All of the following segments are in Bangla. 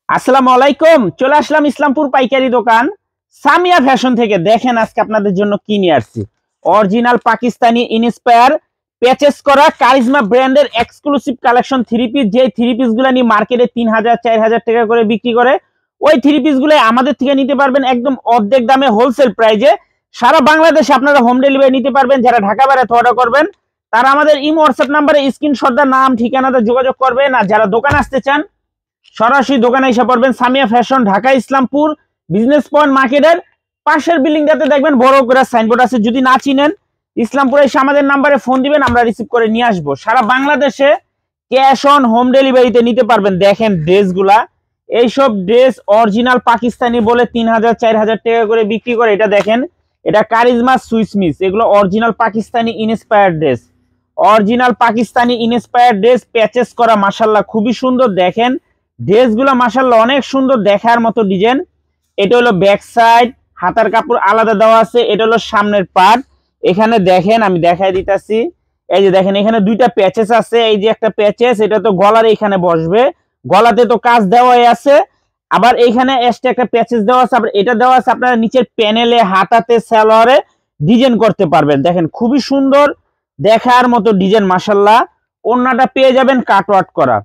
আসসালামু আলাইকুম। চলে আসলাম ইসলামপুর পাইকারি দোকান সামিয়া ফ্যাশন থেকে। দেখেন আজকে আপনাদের জন্য কি নিয়ে আসছি। অরিজিনাল পাকিস্তানি ইন্সপায়ার প্যাচেস করা কারিজমা ব্র্যান্ডের এক্সক্লুসিভ কালেকশন থ্রি পিস। যে থ্রি পিস গুলো নিয়ে মার্কেটে 3000 4000 টাকা করে বিক্রি করে, ওই থ্রি পিস গুলো আমাদের থেকে নিতে পারবেন একদম অর্ধেক দামে হোলসেল প্রাইজে। সারা বাংলাদেশে আপনারা হোম ডেলিভারি নিতে পারবেন। যারা ঢাকা বাইরে অর্ডার করবেন তারা আমাদের ইমো হোয়াটসঅ্যাপ নাম্বারে স্ক্রিনশট দা নাম ঠিকানাতে যোগাযোগ করবেন। আর যারা দোকান আসতে চান সরাসরি দোকানে এসে পড়বেন। Samia fashion, Dhaka Islampur business point মার্কেটের পাশের বিল্ডিংটাতে দেখবেন বড় করে সাইনবোর্ড আছে। যদি না চিনেন ইসলামপুরে এসে আমাদের নাম্বারে ফোন দিবেন, আমরা রিসিভ করে নিয়ে আসবো। সারা বাংলাদেশে ক্যাশ অন হোম ডেলিভারিতে নিতে পারবেন। দেখেন ড্রেসগুলা, এইসব ড্রেস অরিজিনাল পাকিস্তানি বলে 3000 4000 টাকা করে বিক্রি করে। এটা দেখেন, এটা কারিজমা সুইস মিস, এগুলো original Pakistani inspired dress. Original Pakistani inspired dress patches করা, মাশাল্লাহ খুবই সুন্দর। দেখেন ড্রেসগুলো মাশাআল্লাহ অনেক সুন্দর, দেখার মতো ডিজাইন। এটা হলো ব্যাক সাইড, হাতার কাপড় আলাদা দেওয়া আছে। এটা হলো সামনের পার্ট। এখানে দেখেন আমি দেখাই দিতেছি, এই যে দেখেন এখানে দুইটা প্যাচেস আছে। এই যে একটা প্যাচেস, এটা তো গলার এখানে বসবে, গলাতে তো কাজ দেওয়াই আছে। আবার এইখানে এক্সট্রা একটা প্যাচেস দেওয়া আছে। আবার এটা দেওয়া আছে আপনারা নিচের প্যানেলে, হাতাতে, সালোয়ারে ডিজাইন করতে পারবেন। দেখেন খুবই সুন্দর, দেখার মতো ডিজাইন মাশাআল্লাহ। ওড়নাটা পেয়ে যাবেন কাটওয়ার্ক করা,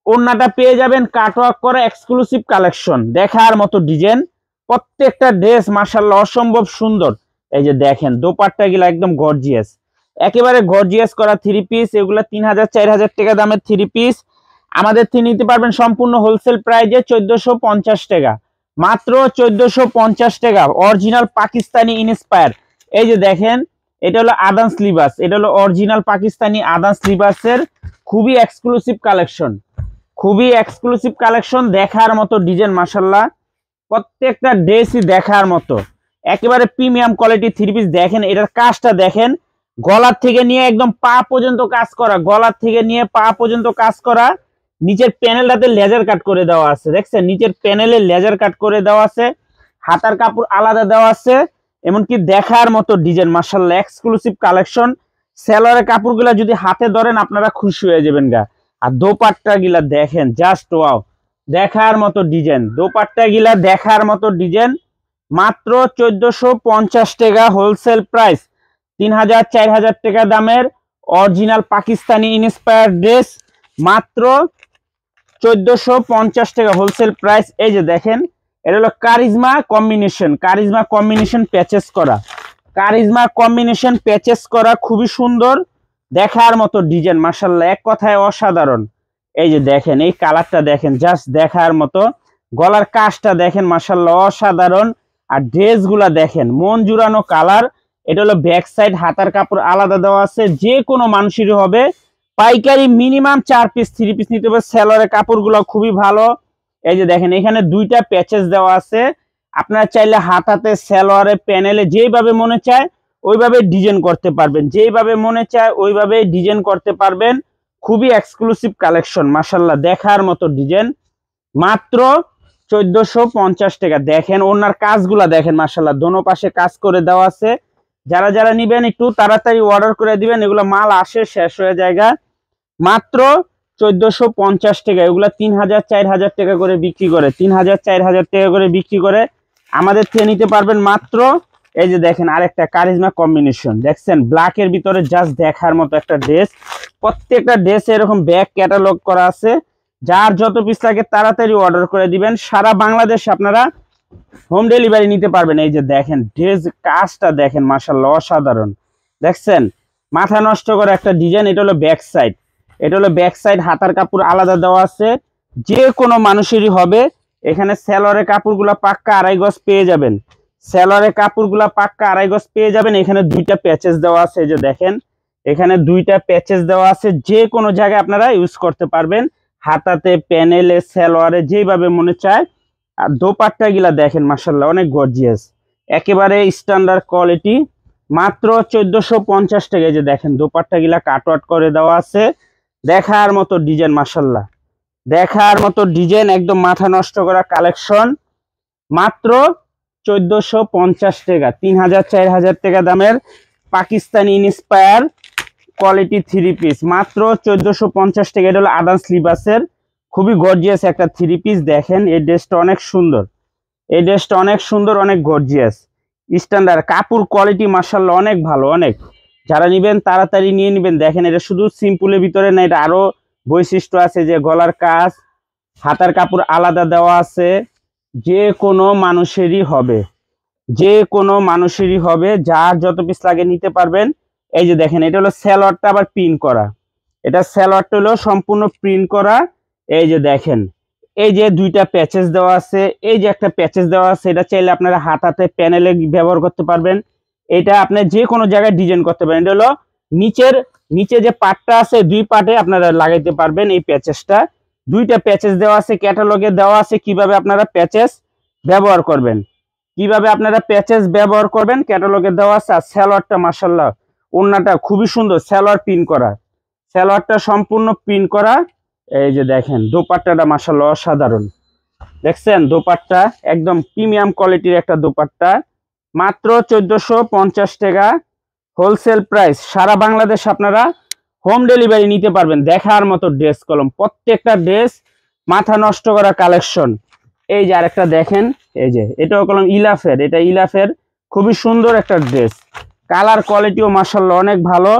ওড়নাটা পেয়ে যাবেন কাটওয়ার্ক করা এক্সক্লুসিভ কালেকশন, দেখার মতো ডিজাইন। প্রত্যেকটা ড্রেস মাশাআল্লাহ অসম্ভব সুন্দর। এই যে দেখেন দোপাট্টা গুলা একদম গর্জিয়াস, একেবারে গর্জিয়াস করা থ্রি পিস। এগুলা 3000 4000 টাকা দামের থ্রি পিস আমাদের থেকে নিতে পারবেন সম্পূর্ণ হোলসেল প্রাইজে 1450 টাকা, মাত্র 1450 টাকা। Original Pakistani inspire. এই যে দেখেন এটা হলো আদান স্লিভার্স, এটা হলো অরিজিনাল পাকিস্তানি আদান স্লিভার্সের খুবই এক্সক্লুসিভ কালেকশন, খুবই এক্সক্লুসিভ কালেকশন, দেখার মতো ডিজাইন মাশাআল্লাহ। প্রত্যেকটা ড্রেসই দেখার মতো, একেবারে প্রিমিয়াম কোয়ালিটি থ্রি পিস। দেখেন এটার কাজটা দেখেন, গলার থেকে নিয়ে একদম পা পর্যন্ত কাজ করা, গলার থেকে নিয়ে পা পর্যন্ত কাজ করা। নিচের প্যানেলটাতে লেজার কাট করে দেওয়া আছে, দেখছেন নিচের প্যানেলে লেজার কাট করে দেওয়া আছে। হাতার কাপড় আলাদা দেওয়া আছে। এমনকি দেখার মতো ডিজাইন মাশাআল্লাহ, এক্সক্লুসিভ কালেকশন। সেলরের কাপড়গুলা যদি হাতে ধরেন আপনারা খুশি হয়ে যাবেন গা। আর দোপাট্টা গিলা দেখেন, জাস্ট ওয়াও, দেখার মতো ডিজাইন। দোপাট্টা গিলা দেখার মতো ডিজাইন, মাত্র 1450 টাকা হোলসেল প্রাইস। 3000 4000 টাকা দামের অরিজিনাল পাকিস্তানি ইন্সপায়ার ড্রেস মাত্র 1450 টাকা হোলসেল প্রাইস। এই যে দেখেন এটা হলো charisma combination, charisma combination patches করা, কারিজমা কম্বিনেশন প্যাচেস করা, খুবই সুন্দর, দেখার মতো ডিজাইন মাশাআল্লাহ, এক কথায় অসাধারণ। এই যে দেখেন এই কালারটা দেখেন, জাস্ট দেখার মতো। গলার কাজটা দেখেন মাশাআল্লাহ অসাধারণ। আর ড্রেসগুলা দেখেন মন জুড়ানো কালার। এটা হলো ব্যাক সাইড, হাতার কাপড় আলাদা দেওয়া আছে। যে কোনো মানুষেরই হবে। পাইকারি মিনিমাম 4 পিস 3 পিস নিতে হবে। সেলরের কাপড়গুলো খুবই ভালো। এই যে দেখেন এখানে দুইটা প্যাচেস দেওয়া আছে। আপনারা চাইলে হাতাতে, সেলরে, প্যানেলে যেইভাবে মনে চায় ওইভাবে ডিজাইন করতে পারবেন, যেইভাবে মনে চায় ওইভাবে ডিজাইন করতে পারবেন। খুবই এক্সক্লুসিভ কালেকশন মাশাআল্লাহ, দেখার মতো ডিজাইন, মাত্র 1450 টাকা। দেখেন ওনার কাজগুলা দেখেন মাশাআল্লাহ, দোনো পাশে কাজ করে দেওয়া আছে। যারা যারা নিবেন একটু তাড়াতাড়ি অর্ডার করে দিবেন, এগুলো মাল আসে শেষ হয়ে জায়গা। মাত্র 1450 টাকা। এগুলা 3000 4000 টাকা করে বিক্রি করে, 3000 4000 টাকা করে বিক্রি করে। আমাদের থেকে নিতে পারবেন মাত্র। এই যে দেখেন আরেকটা কারিজমা কম্বিনেশন, দেখছেন ব্ল্যাকের ভিতরে, জাস্ট দেখার মতো একটা ড্রেস। প্রত্যেকটা ড্রেস এরকম ব্যাক ক্যাটালগ করা আছে। যার যত পিস লাগে তাড়াতাড়ি অর্ডার করে দিবেন। সারা বাংলাদেশে আপনারা হোম ডেলিভারি নিতে পারবেন। এই যে দেখেন ড্রেস কাজটা দেখেন মাশাআল্লাহ অসাধারণ, দেখছেন মাথা নষ্ট করে একটা ডিজাইন। এটা হলো ব্যাক সাইড, এটা হলো ব্যাক সাইড, হাতার কাপড় আলাদা দেওয়া আছে। যে কোনো মানুষেরই হবে। এখানে সেলরের কাপড়গুলা পাক্কা 2.5 গজ পেয়ে যাবেন, সেলরের কাপড়গুলা পাক্কা 2.5 গজ পেয়ে যাবেন। এখানে দুইটা প্যাচেস দেওয়া আছে, এই যে দেখেন এখানে দুইটা প্যাচেস দেওয়া আছে। যে কোনো জায়গায় আপনারা ইউজ করতে পারবেন, হাতাতে, প্যানেলে, সেলোয়ারে, যেভাবে মনে চায়। আর দোপাট্টা গিলা দেখেন মাশাআল্লাহ অনেক গর্জিয়াস, একেবারে স্ট্যান্ডার্ড কোয়ালিটি, মাত্র 1450 টাকা। যে দেখেন দোপাট্টা গিলা কাটওয়ার্ক করে দেওয়া আছে, দেখার মতো ডিজাইন মাশাআল্লাহ, দেখার মতো ডিজাইন, একদম মাথা নষ্ট করা কালেকশন। মাত্র 1450 টাকা, 3000 4000 টাকা দামের Pakistani inspire quality three piece, মাত্র 1450 টাকা। এটা হলো আদান স্লিভার্সের খুবই গর্জিয়াস একটা থ্রি পিস। দেখেন এই ড্রেসটা অনেক সুন্দর, এই ড্রেসটা অনেক সুন্দর, অনেক গর্জিয়াস স্ট্যান্ডার্ড। কাপড় কোয়ালিটি মাশাআল্লাহ অনেক ভালো, অনেক। যারা নেবেন তাড়াতাড়ি নিয়ে নেবেন। দেখেন এটা শুধু সিম্পলের ভিতরে না, এটা আরো বৈশিষ্ট্য আছে, যে গলার কাজ, হাতার কাপড় আলাদা দেওয়া আছে। যে কোনো মানুষেরই হবে, যে কোনো মানুষেরই হবে, যার যত পিস লাগে নিতে পারবেন। এই যে দেখেন এটা হলো সালোয়ারটা আবার প্রিন্ট করা, এটা সালোয়ারটা হলো সম্পূর্ণ প্রিন্ট করা। এই যে দেখেন এই যে দুইটা প্যাচেস দেওয়া আছে, এই যে একটা প্যাচেস দেওয়া আছে, এটা চাইলে আপনারা হাতাতে প্যানেলে ব্যবহার করতে পারবেন। এটা আপনি যে কোনো জায়গায় ডিজাইন করতে পারেন। এটা হলো নিচে যে পার্টটা আছে, দুই পার্টে আপনারা লাগাইতে পারবেন এই প্যাচেসটা। দুইটা প্যাচেস দেওয়া আছে, ক্যাটালগে দেওয়া আছে কিভাবে আপনারা প্যাচেস ব্যবহার করবেন, কিভাবে আপনারা প্যাচেস ব্যবহার করবেন ক্যাটালগে দেওয়া আছে। আর সালোয়ারটা মাশাআল্লাহ ওড়নাটা খুবই সুন্দর, সালোয়ার প্রিন্ট করা, সালোয়ারটা সম্পূর্ণ প্রিন্ট করা। এই যে দেখেন দোপাট্টাটা মাশাআল্লাহ অসাধারণ। দেখছেন দোপাট্টা একদম প্রিমিয়াম কোয়ালিটির একটা দোপাট্টা, মাত্র 1450 টাকা হোলসেল প্রাইস। সারা বাংলাদেশ আপনারা হোম ডেলিভারি নিতে পারবেন। দেখার মতো ড্রেস কলম, প্রত্যেকটা ড্রেস মাথা নষ্ট করা কালেকশন। এই যে আরেকটা দেখেন, এই যে এটাও কলম ইলাফের, এটা ইলাফের খুবই সুন্দর একটা ড্রেস, কালার কোয়ালিটিও মাশাআল্লাহ অনেক ভালো।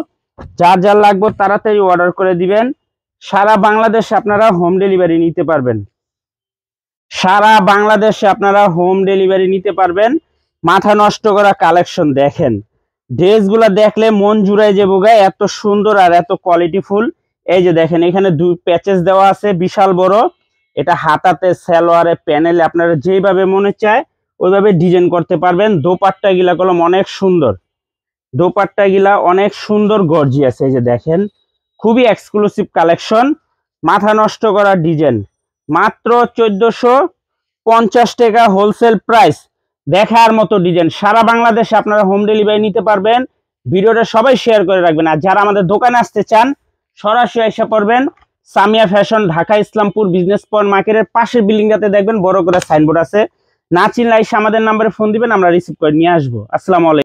যার যার লাগবে তাড়াতাড়ি অর্ডার করে দিবেন। সারা বাংলাদেশে আপনারা হোম ডেলিভারি নিতে পারবেন, সারা বাংলাদেশে আপনারা হোম ডেলিভারি নিতে পারবেন। মাথা নষ্ট করা কালেকশন। দেখেন ড্রেসগুলো দেখলে মন জুড়ায় যাবো গায়ে, এত সুন্দর আর এত কোয়ালিটিফুল। এই যে দেখেন এখানে দুই প্যাচেস দেওয়া আছে বিশাল বড়, এটা হাতাতে সালোয়ারে প্যানেলে আপনারা যেভাবে মনে চায় ওইভাবে ডিজাইন করতে পারবেন। দোপাট্টা গিলা কলম অনেক সুন্দর, দোপাট্টা গিলা অনেক সুন্দর গর্জিয়াস। এই যে দেখেন খুবই এক্সক্লুসিভ কালেকশন, মাথা নষ্ট করা ডিজাইন, মাত্র 1450 টাকা হোলসেল প্রাইস। দেখার মতো ডিজাইন, সারা বাংলাদেশে আপনারা হোম ডেলিভারি নিতে পারবেন। ভিডিওটা সবাই শেয়ার করে রাখবেন। আর যারা আমাদের দোকানে আসতে চান সরাসরি এসে পড়বেন Samia fashion, Dhaka Islampur business point মার্কেটের পাশের বিল্ডিংটাতে দেখবেন বড় করে সাইনবোর্ড আছে। না চিনলে এসে আমাদের নাম্বারে ফোন দিবেন, আমরা রিসিভ করে নিয়ে আসবো। আসসালামু আলাইকুম।